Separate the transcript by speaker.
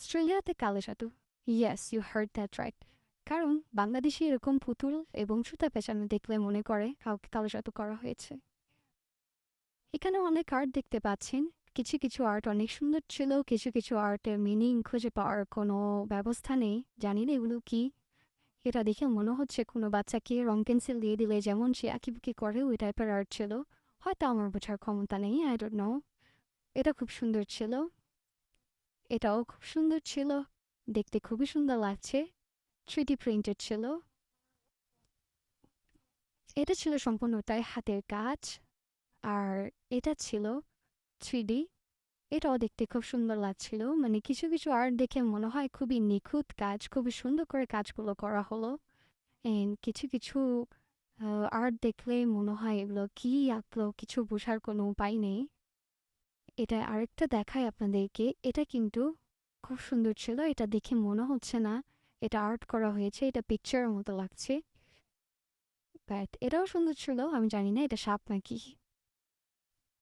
Speaker 1: অস্ট্রেলিয়াতে কালো জাদু। Yes, you heard that right. কারণ বাংলাদেশে এরকম পুতুল এবং সুতা পেঁচানো দেখলে মনে করে কাউকে কালো জাদু করা হয়েছে। এখানে অনেক আর্ট দেখতে পাচ্ছেন। কিছু কিছু আর্ট অনেক সুন্দর ছিল, কিছু কিছু আর্টের মিনিং খুঁজে পাওয়ার কোনো ব্যবস্থা নেই। জানি না এগুলো কি। এটা দেখে মনে হচ্ছে কোনো বাচ্চাকে রং পেন্সিল দিয়ে দিলে যেমন সে আঁকিবুকি করে ওই টাইপের আর্ট ছিল। হয়তো আমার বোঝার ক্ষমতা নেই, আই ডোন্ট নো। এটা খুব সুন্দর ছিল। এটাও খুব সুন্দর ছিল। দেখতে খুবই সুন্দর লাগছে। 3D প্রিন্টেড ছিল। এটা ছিল সম্পূর্ণটাই হাতের কাজ। আর এটা ছিল 3D। এটাও দেখতে খুব সুন্দর লাগছিল। মানে কিছু কিছু আর্ট দেখে মনে হয় খুবই নিখুঁত কাজ, খুবই সুন্দর করে কাজগুলো করা হলো। এন্ড কিছু কিছু আর্ট দেখলে মনে হয় এগুলো কি আঁকলো, কিছু বোঝার কোনো উপায় নেই। এটা আরেকটা দেখায় আপনাদেরকে। এটা কিন্তু খুব সুন্দর ছিল। এটা দেখে মনে হচ্ছে না এটা আর্ট করা হয়েছে, এটা পিকচারের মতো লাগছে। বাট এটাও সুন্দর ছিল। আমি জানি না এটা সাপ নাকি।